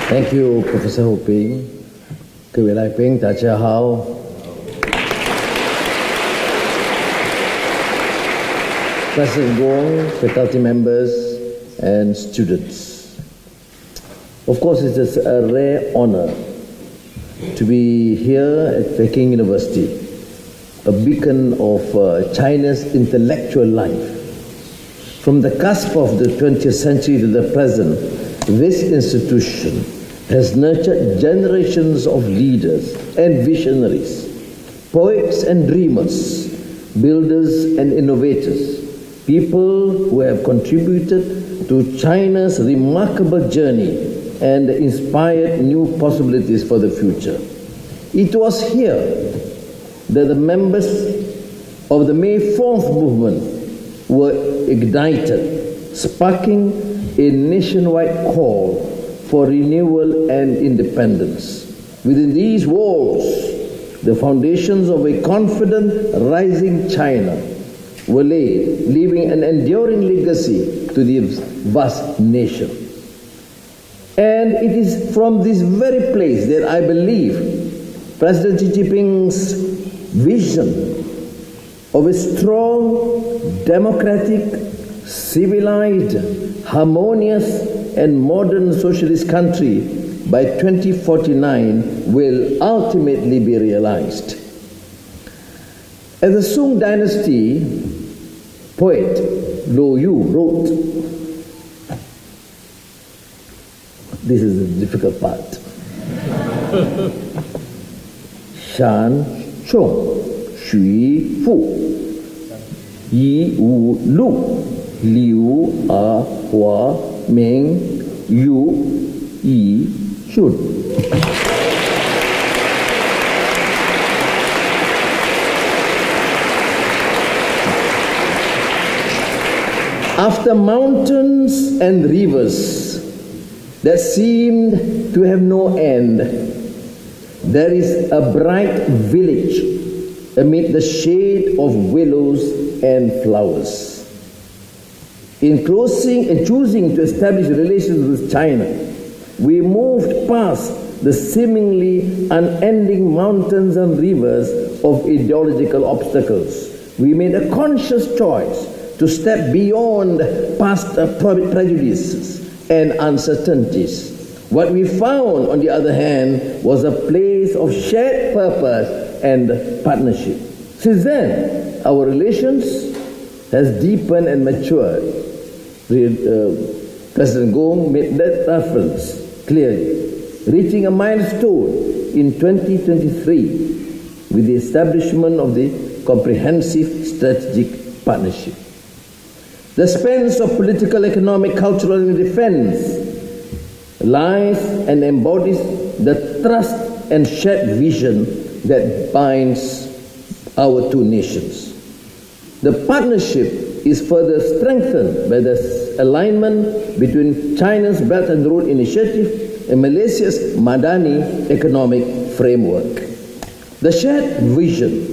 Thank you, Professor Ho Ping. 各位来宾，大家好。President Wong, faculty members, and students. Of course, it is a rare honor to be here at Peking University, a beacon of China's intellectual life. From the cusp of the 20th century to the present, this institution has nurtured generations of leaders and visionaries, poets and dreamers, builders and innovators, people who have contributed to China's remarkable journey and inspired new possibilities for the future. It was here that the members of the May 4th movement were ignited, sparking a nationwide call for renewal and independence. Within these walls, the foundations of a confident, rising China were laid, leaving an enduring legacy to the vast nation. And it is from this very place that I believe President Xi Jinping's vision of a strong, democratic, civilized, harmonious, and modern socialist country by 2049 will ultimately be realized. As the Sung Dynasty poet Lo Yu wrote, this is the difficult part. Shan Chong Xu Fu Yi Wu Lu Liu A Hua Ming Yu Yi Shun. After mountains and rivers that seemed to have no end, there is a bright village amid the shade of willows and flowers. In closing and choosing to establish relations with China, we moved past the seemingly unending mountains and rivers of ideological obstacles. We made a conscious choice to step beyond past prejudices and uncertainties. What we found, on the other hand, was a place of shared purpose and partnership. Since then, our relations has deepened and matured. President Gong made that reference clearly, reaching a milestone in 2023 with the establishment of the Comprehensive Strategic Partnership. The spans of political, economic, cultural, and defense lies and embodies the trust and shared vision that binds our two nations. The partnership is further strengthened by the alignment between China's Belt and Road Initiative and Malaysia's Madani Economic Framework. The shared vision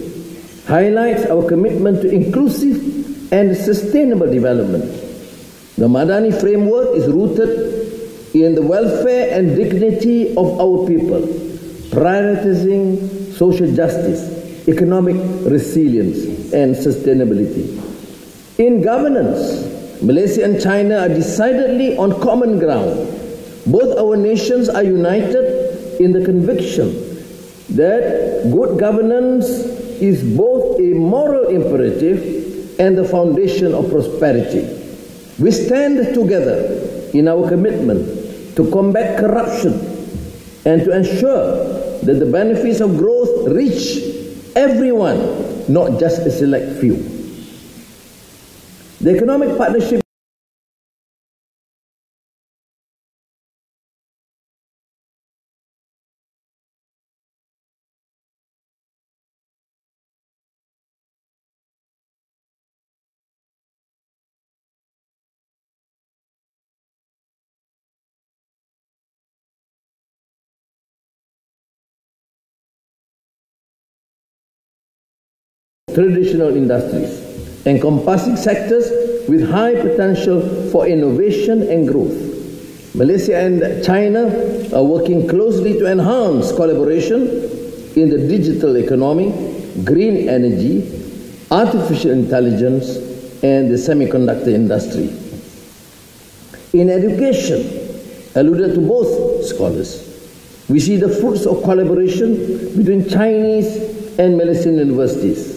highlights our commitment to inclusive and sustainable development. The Madani Framework is rooted in the welfare and dignity of our people, prioritizing social justice, economic resilience, and sustainability. In governance, Malaysia and China are decidedly on common ground. Both our nations are united in the conviction that good governance is both a moral imperative and the foundation of prosperity. We stand together in our commitment to combat corruption and to ensure that the benefits of growth reach everyone, not just a select few. The economic partnership traditional industries, encompassing sectors with high potential for innovation and growth. Malaysia and China are working closely to enhance collaboration in the digital economy, green energy, artificial intelligence, and the semiconductor industry. In education, alluded to both scholars, we see the fruits of collaboration between Chinese and Malaysian universities.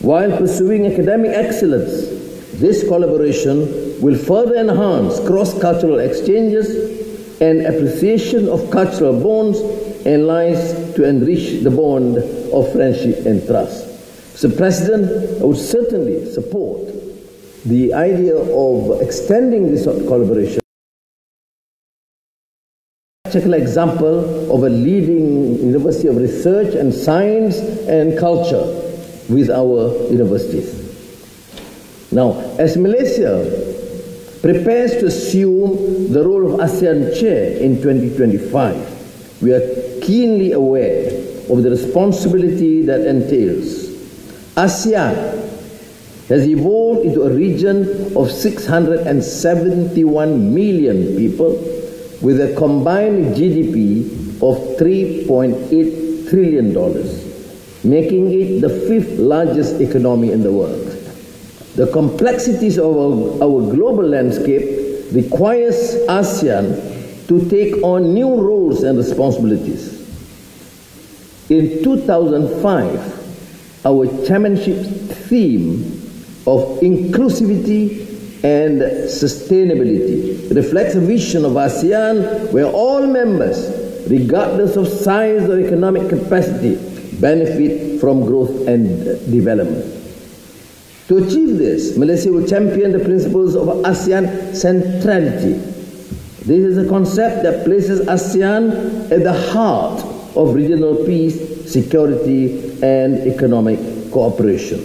While pursuing academic excellence, this collaboration will further enhance cross-cultural exchanges and appreciation of cultural bonds and lies to enrich the bond of friendship and trust. Mr. President, I would certainly support the idea of extending this collaboration. A practical example of a leading university of research and science and culture with our universities. Now, as Malaysia prepares to assume the role of ASEAN Chair in 2025, we are keenly aware of the responsibility that entails. ASEAN has evolved into a region of 671 million people with a combined GDP of $3.8 trillion, making it the 5th largest economy in the world. The complexities of our global landscape requires ASEAN to take on new roles and responsibilities. In 2005, our chairmanship theme of inclusivity and sustainability reflects a vision of ASEAN where all members, regardless of size or economic capacity, benefit from growth and development. To achieve this, Malaysia will champion the principles of ASEAN centrality. This is a concept that places ASEAN at the heart of regional peace, security, and economic cooperation.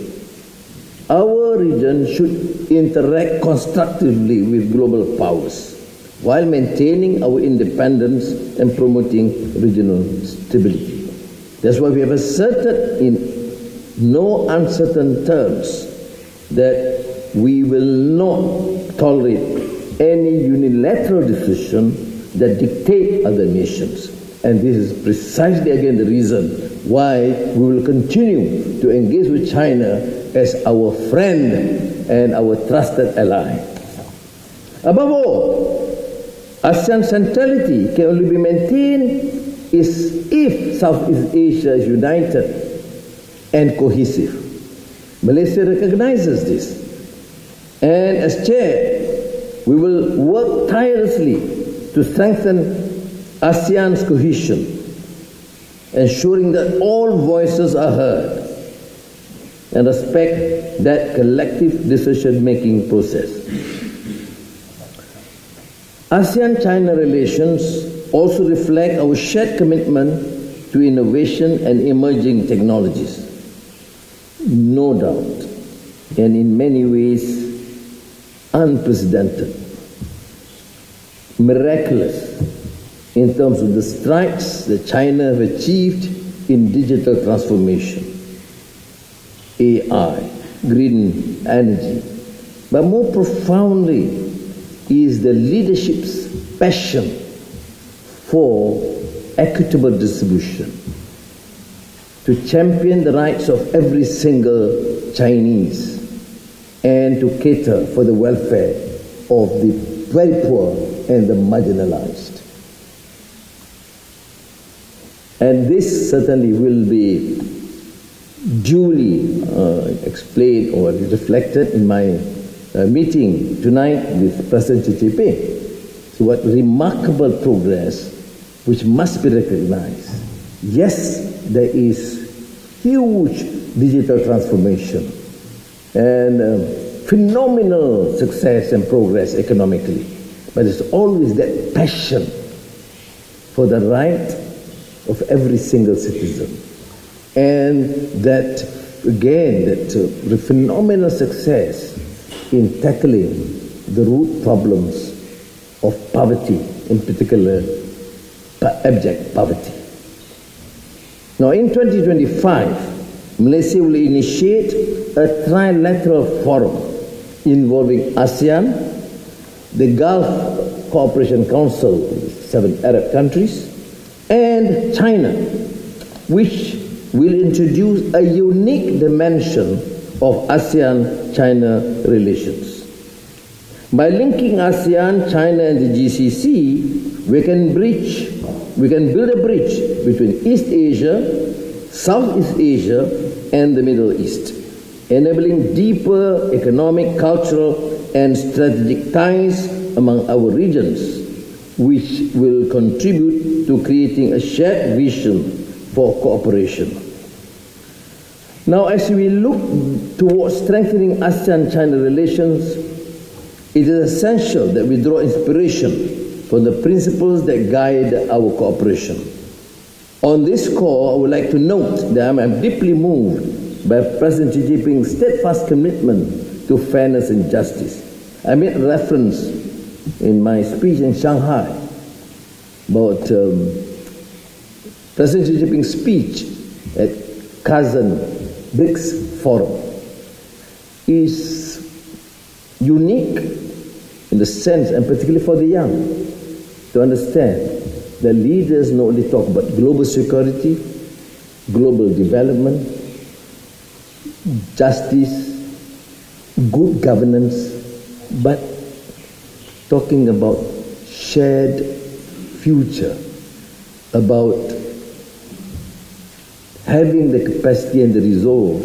Our region should interact constructively with global powers while maintaining our independence and promoting regional stability. That's why we have asserted in no uncertain terms that we will not tolerate any unilateral decision that dictate other nations. And this is precisely again the reason why we will continue to engage with China as our friend and our trusted ally. Above all, ASEAN centrality can only be maintained if Southeast Asia is united and cohesive. Malaysia recognizes this, and as chair, we will work tirelessly to strengthen ASEAN's cohesion, ensuring that all voices are heard and respect that collective decision-making process. ASEAN-China relations also reflect our shared commitment to innovation and emerging technologies. No doubt, and in many ways unprecedented, miraculous in terms of the strides that China have achieved in digital transformation, AI, green energy, but more profoundly is the leadership's passion for equitable distribution, to champion the rights of every single Chinese and to cater for the welfare of the very poor and the marginalized. And this certainly will be duly explained or reflected in my meeting tonight with President Kinitv. So what remarkable progress which must be recognized. Yes, there is huge digital transformation and phenomenal success and progress economically, but it's always that passion for the right of every single citizen, and that again the phenomenal success in tackling the root problems of poverty, in particular abject poverty. Now in 2025, Malaysia will initiate a trilateral forum involving ASEAN, the Gulf Cooperation Council, 7 Arab countries, and China, which will introduce a unique dimension of ASEAN-China relations. By linking ASEAN, China, and the GCC, we can build a bridge between East Asia, Southeast Asia, and the Middle East, enabling deeper economic, cultural, and strategic ties among our regions, which will contribute to creating a shared vision for cooperation. Now, as we look towards strengthening ASEAN-China relations, it is essential that we draw inspiration from the principles that guide our cooperation. On this score, I would like to note that I am deeply moved by President Xi Jinping's steadfast commitment to fairness and justice. I made reference in my speech in Shanghai about President Xi Jinping's speech at Kazan BRICS Forum is unique in the sense, and particularly for the young, to understand that leaders not only talk about global security, global development, justice, good governance, but talking about shared future, about having the capacity and the resolve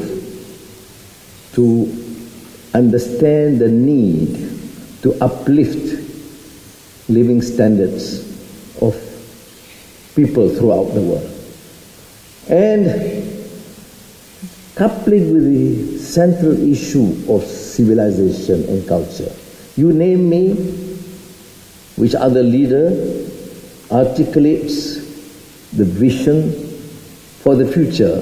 to understand the need to uplift living standards of people throughout the world. And coupling with the central issue of civilization and culture, you name me which other leader articulates the vision for the future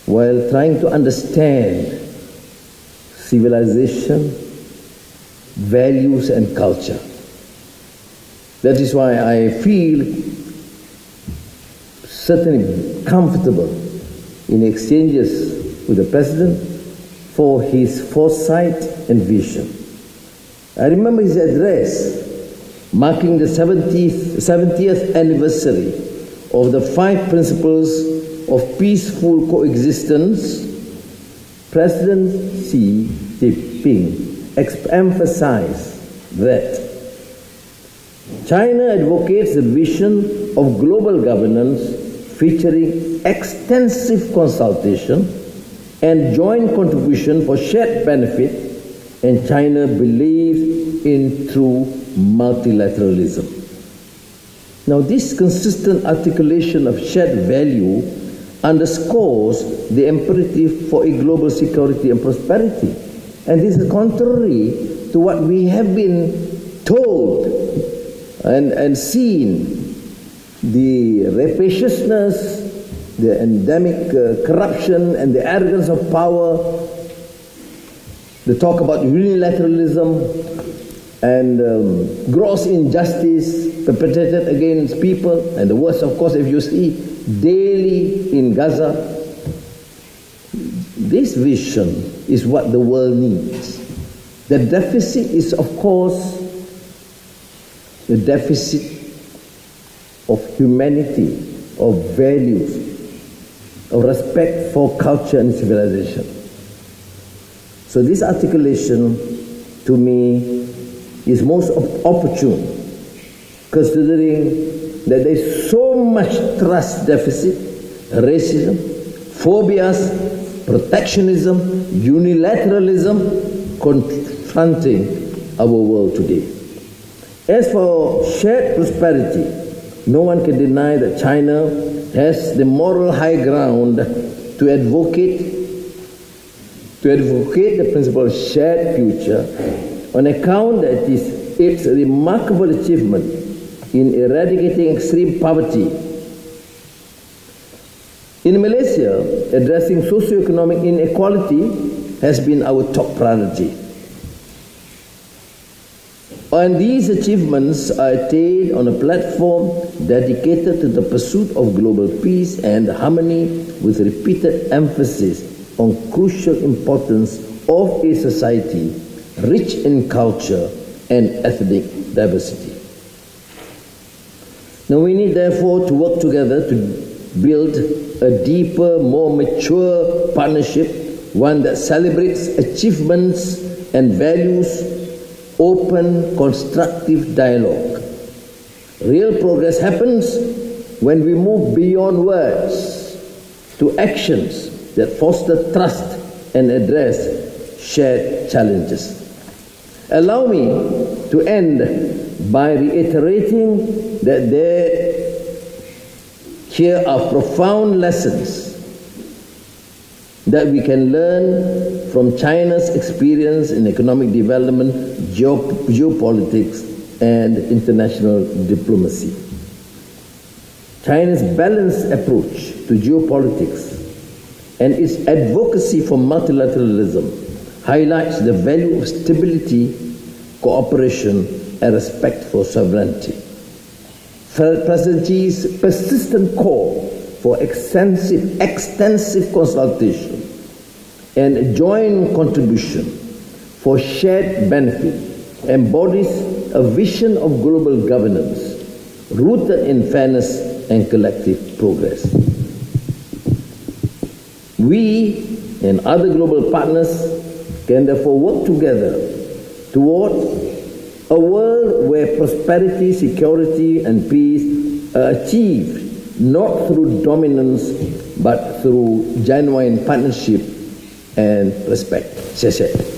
while trying to understand civilization, values, and culture. That is why I feel certainly comfortable in exchanges with the President for his foresight and vision. I remember his address marking the 70th anniversary of the 5 principles of peaceful coexistence. President Xi Jinping emphasized that China advocates the vision of global governance featuring extensive consultation and joint contribution for shared benefit, and China believes in true multilateralism. Now, this consistent articulation of shared value underscores the imperative for a global security and prosperity. And this is contrary to what we have been told and seen, the rapaciousness, the endemic corruption and the arrogance of power, the talk about unilateralism and gross injustice perpetrated against people, and the worst, of course, if you see daily in Gaza. This vision is what the world needs. The deficit is, of course, the deficit of humanity, of values, of respect for culture and civilization. So this articulation, to me, is most opportune, considering that there is so much trust deficit, racism, phobias, protectionism, unilateralism confronting our world today. As for shared prosperity, no one can deny that China has the moral high ground to advocate the principle of shared future on account that its remarkable achievement in eradicating extreme poverty. In Malaysia, addressing socio-economic inequality has been our top priority. And these achievements are attained on a platform dedicated to the pursuit of global peace and harmony, with repeated emphasis on crucial importance of a society rich in culture and ethnic diversity. Now we need therefore to work together to build a deeper, more mature partnership, one that celebrates achievements and values open, constructive dialogue. Real progress happens when we move beyond words to actions that foster trust and address shared challenges. Allow me to end by reiterating that here are profound lessons that we can learn from China's experience in economic development, geopolitics, and international diplomacy. China's balanced approach to geopolitics and its advocacy for multilateralism highlights the value of stability, cooperation, and respect for sovereignty. President Xi's persistent call for extensive consultation and joint contribution for shared benefit embodies a vision of global governance rooted in fairness and collective progress. We and other global partners can therefore work together toward a world where prosperity, security, and peace are achieved not through dominance but through genuine partnership and respect. 谢谢。